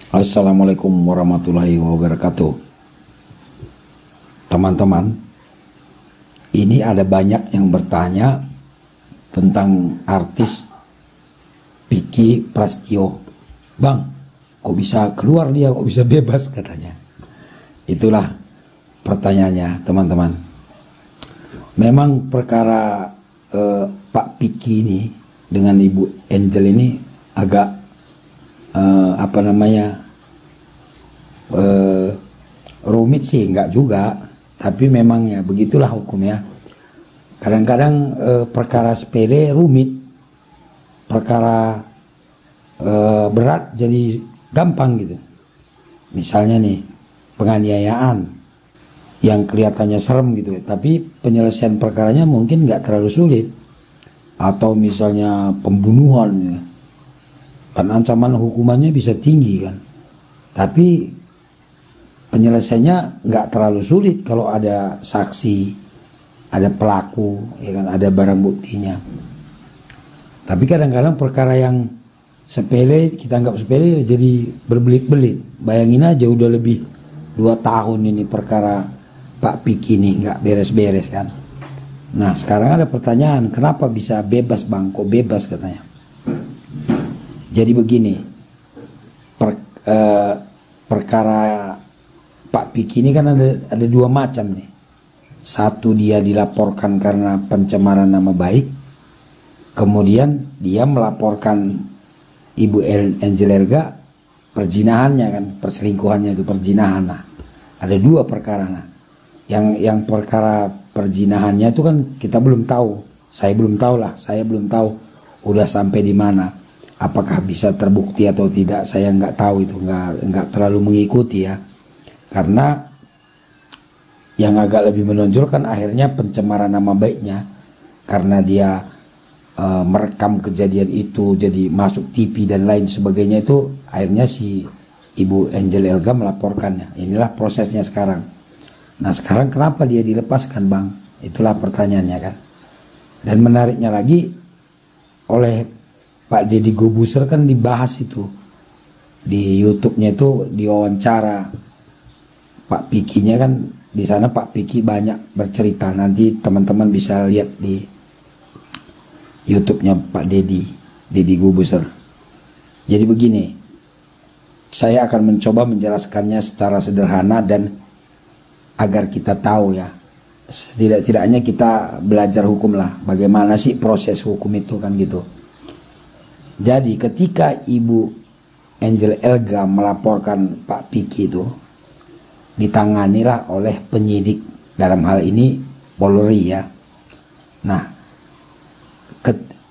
Assalamualaikum warahmatullahi wabarakatuh. Teman-teman, ini ada banyak yang bertanya tentang artis Vicky Prasetyo. Bang, kok bisa keluar dia, kok bisa bebas katanya. Itulah pertanyaannya teman-teman. Memang perkara Pak Vicky ini dengan Ibu Angel ini agak rumit sih, enggak juga, tapi memang ya begitulah hukumnya. Kadang-kadang perkara sepele rumit, perkara berat jadi gampang gitu. Misalnya nih, penganiayaan yang kelihatannya serem gitu, tapi penyelesaian perkaranya mungkin nggak terlalu sulit. Atau misalnya pembunuhan ya. Kan ancaman hukumannya bisa tinggi kan, tapi penyelesaiannya nggak terlalu sulit kalau ada saksi, ada pelaku, ya kan, ada barang buktinya. Tapi kadang-kadang perkara yang sepele kita anggap sepele jadi berbelit-belit. Bayangin aja udah lebih 2 tahun ini perkara Pak Vicky ini nggak beres-beres kan. Nah sekarang ada pertanyaan, kenapa bisa bebas bang? Kok bebas katanya? Jadi begini, perkara Pak Vicky ini kan ada 2 macam nih. Satu, dia dilaporkan karena pencemaran nama baik. Kemudian dia melaporkan Ibu Angel Elga perzinahannya kan, perselingkuhannya itu perzinahan. Nah, ada 2 perkara. Nah, yang perkara perzinahannya itu kan kita belum tahu. Saya belum tahu udah sampai di mana. Apakah bisa terbukti atau tidak, saya nggak tahu itu, nggak terlalu mengikuti ya. Karena yang agak lebih menonjol kan akhirnya pencemaran nama baiknya, karena dia merekam kejadian itu jadi masuk TV dan lain sebagainya, itu akhirnya si Ibu Angel Elga melaporkannya. Inilah prosesnya sekarang. Nah sekarang kenapa dia dilepaskan bang? Itulah pertanyaannya kan. Dan menariknya lagi, oleh Pak Deddy Corbuzier kan dibahas itu di YouTube-nya, itu diwawancara Pak Vicky-nya kan. Di sana Pak Vicky banyak bercerita, nanti teman-teman bisa lihat di YouTube-nya Pak Deddy Corbuzier. Jadi begini, saya akan mencoba menjelaskannya secara sederhana dan agar kita tahu ya, setidak-tidaknya kita belajar hukum lah, bagaimana sih proses hukum itu kan gitu. Jadi ketika Ibu Angel Elga melaporkan Pak Vicky itu, ditanganilah oleh penyidik, dalam hal ini Polri ya. Nah,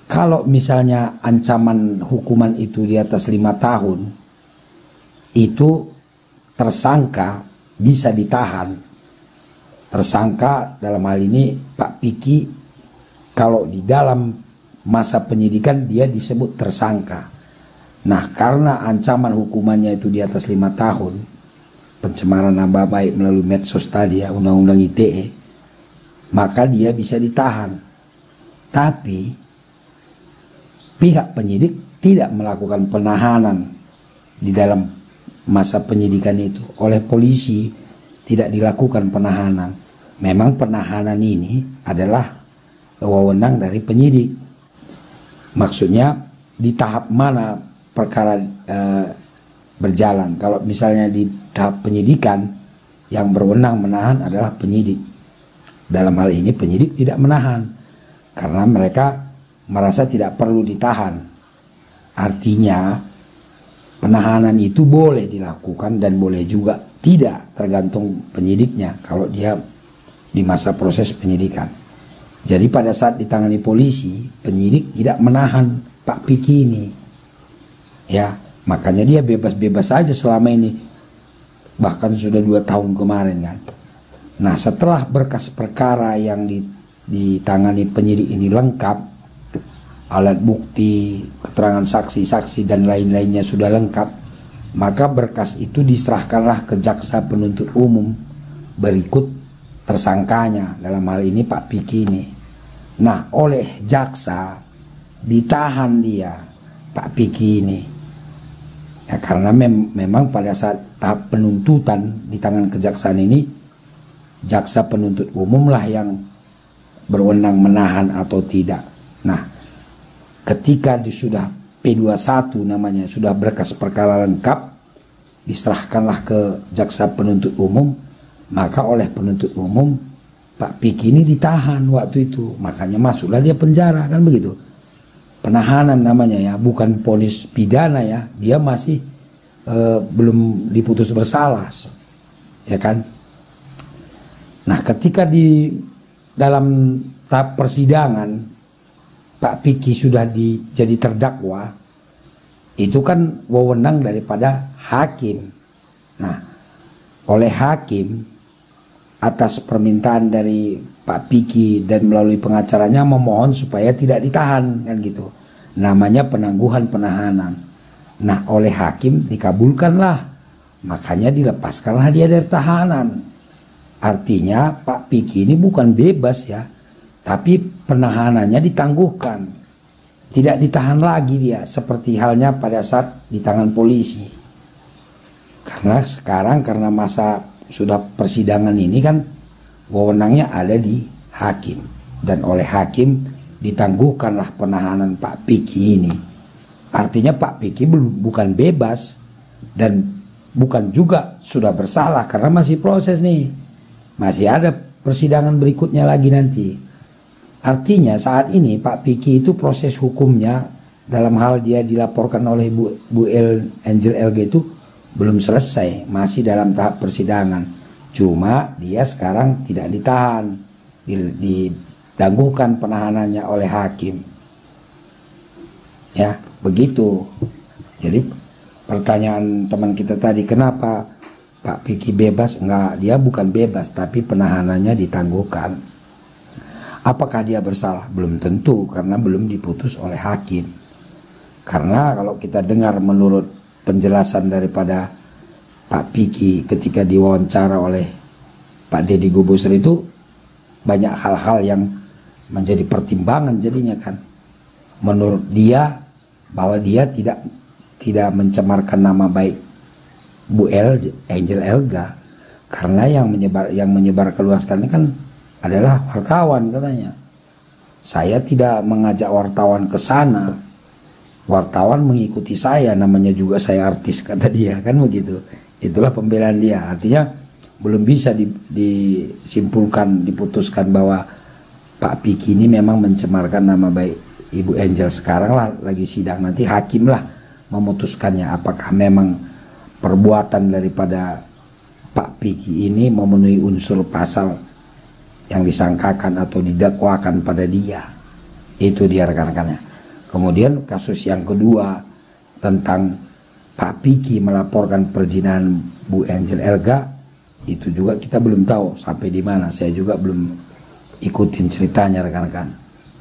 kalau misalnya ancaman hukuman itu di atas 5 tahun, itu tersangka bisa ditahan. Tersangka dalam hal ini Pak Vicky, kalau di dalam masa penyidikan dia disebut tersangka. Nah karena ancaman hukumannya itu di atas 5 tahun, pencemaran nama baik melalui medsos tadi ya, undang-undang ITE, maka dia bisa ditahan. Tapi pihak penyidik tidak melakukan penahanan di dalam masa penyidikan itu. Oleh polisi tidak dilakukan penahanan. Memang penahanan ini adalah wewenang dari penyidik. Maksudnya di tahap mana perkara berjalan. Kalau misalnya di tahap penyidikan, yang berwenang menahan adalah penyidik. Dalam hal ini penyidik tidak menahan karena mereka merasa tidak perlu ditahan. Artinya penahanan itu boleh dilakukan dan boleh juga tidak, tergantung penyidiknya kalau dia di masa proses penyidikan. Jadi pada saat ditangani polisi, penyidik tidak menahan Pak Vicky ini. Ya, makanya dia bebas-bebas saja selama ini. Bahkan sudah 2 tahun kemarin kan. Nah, setelah berkas perkara yang ditangani penyidik ini lengkap, alat bukti, keterangan saksi-saksi dan lain-lainnya sudah lengkap, maka berkas itu diserahkanlah ke jaksa penuntut umum berikut tersangkanya, dalam hal ini Pak Vicky ini. Nah, oleh jaksa ditahan dia, Pak Vicky ini. Ya, karena memang pada saat tahap penuntutan di tangan kejaksaan ini, jaksa penuntut umum lah yang berwenang menahan atau tidak. Nah, ketika sudah P21 namanya, sudah berkas perkara lengkap, diserahkanlah ke jaksa penuntut umum, maka oleh penuntut umum Pak Piki ini ditahan waktu itu, makanya masuklah dia penjara, kan begitu. Penahanan namanya ya, bukan vonis pidana ya, dia masih belum diputus bersalah, ya kan. Nah, ketika di dalam tahap persidangan Pak Piki sudah jadi terdakwa, itu kan wewenang daripada hakim. Nah, oleh hakim atas permintaan dari Pak Piki dan melalui pengacaranya memohon supaya tidak ditahan, kan gitu. Namanya penangguhan penahanan. Nah, oleh hakim dikabulkanlah, makanya dilepaskanlah dia dari tahanan. Artinya Pak Piki ini bukan bebas ya, tapi penahanannya ditangguhkan, tidak ditahan lagi dia, seperti halnya pada saat di tangan polisi. Karena sekarang karena masa sudah persidangan ini kan wewenangnya ada di hakim, dan oleh hakim ditangguhkanlah penahanan Pak Piki ini. Artinya Pak Piki bukan bebas dan bukan juga sudah bersalah, karena masih proses nih, masih ada persidangan berikutnya lagi nanti. Artinya saat ini Pak Piki itu proses hukumnya dalam hal dia dilaporkan oleh Bu Angel LG itu belum selesai, masih dalam tahap persidangan. Cuma dia sekarang tidak ditahan, ditangguhkan penahanannya oleh hakim. Ya, begitu. Jadi pertanyaan teman kita tadi, kenapa Pak Piki bebas? Enggak, dia bukan bebas, tapi penahanannya ditangguhkan. Apakah dia bersalah? Belum tentu, karena belum diputus oleh hakim. Karena kalau kita dengar menurut penjelasan daripada Pak Piki ketika diwawancara oleh Pak Deddy Corbuzier, itu banyak hal-hal yang menjadi pertimbangan jadinya kan. Menurut dia bahwa dia tidak mencemarkan nama baik Bu Angel Elga, karena yang menyebar keluaskan ini kan adalah wartawan katanya. Saya tidak mengajak wartawan ke sana, wartawan mengikuti saya, namanya juga saya artis, kata dia, kan begitu. Itulah pembelaan dia. Artinya belum bisa disimpulkan, diputuskan bahwa Pak Piki ini memang mencemarkan nama baik Ibu Angel. Sekarang lah lagi sidang, nanti hakim lah memutuskannya apakah memang perbuatan daripada Pak Piki ini memenuhi unsur pasal yang disangkakan atau didakwakan pada dia. Itu dia rekan-rekannya. Kemudian kasus yang kedua tentang Pak Piki melaporkan perzinahan Bu Angel Elga, itu juga kita belum tahu sampai di mana. Saya juga belum ikutin ceritanya rekan-rekan.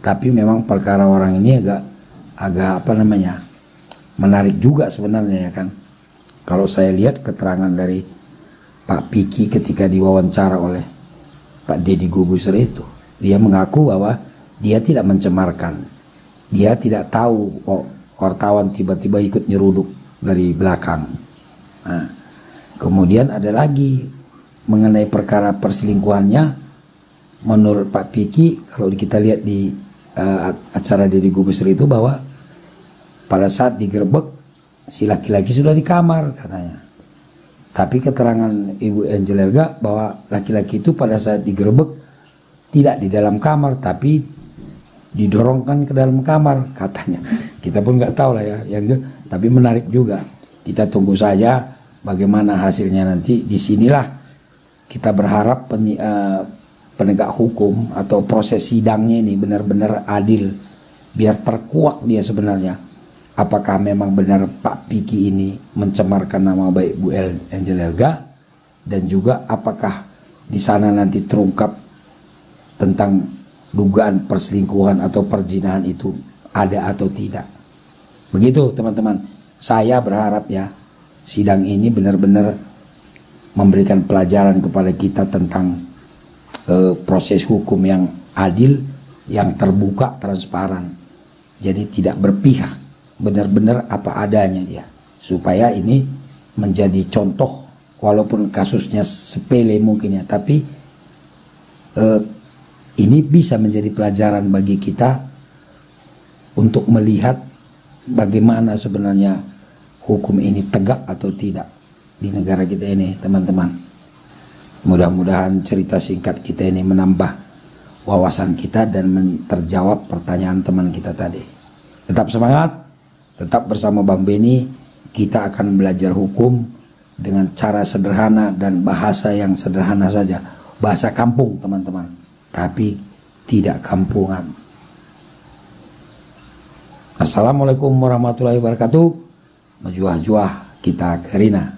Tapi memang perkara orang ini agak menarik juga sebenarnya ya kan. Kalau saya lihat keterangan dari Pak Piki ketika diwawancara oleh Pak Deddy Corbuzier itu, dia mengaku bahwa dia tidak mencemarkan. Dia tidak tahu wartawan tiba-tiba ikut nyeruduk dari belakang. Nah, kemudian ada lagi mengenai perkara perselingkuhannya. Menurut Pak Piki, kalau kita lihat di acara Deddy Corbuzier itu, bahwa pada saat digerebek si laki-laki sudah di kamar katanya. Tapi keterangan Ibu Angel Elga bahwa laki-laki itu pada saat digerebek tidak di dalam kamar, tapi didorongkan ke dalam kamar katanya. Kita pun nggak tahu lah ya, tapi menarik juga. Kita tunggu saja bagaimana hasilnya nanti. Disinilah kita berharap penegak hukum atau proses sidangnya ini benar-benar adil, biar terkuak dia sebenarnya. Apakah memang benar Pak Piki ini mencemarkan nama baik Bu Angel Elga, dan juga apakah di sana nanti terungkap tentang dugaan perselingkuhan atau perzinahan itu ada atau tidak. Begitu teman-teman. Saya berharap ya sidang ini benar-benar memberikan pelajaran kepada kita tentang proses hukum yang adil, yang terbuka, transparan. Jadi tidak berpihak, benar-benar apa adanya dia. supaya ini menjadi contoh, walaupun kasusnya sepele mungkin ya, tapi ini bisa menjadi pelajaran bagi kita untuk melihat bagaimana sebenarnya hukum ini tegak atau tidak di negara kita ini, teman-teman. Mudah-mudahan cerita singkat kita ini menambah wawasan kita dan terjawab pertanyaan teman kita tadi. Tetap semangat, tetap bersama Bang Beni. Kita akan belajar hukum dengan cara sederhana dan bahasa yang sederhana saja. Bahasa kampung, teman-teman, tapi tidak kampungan. Assalamualaikum warahmatullahi wabarakatuh. Majuah-juah kita kerina.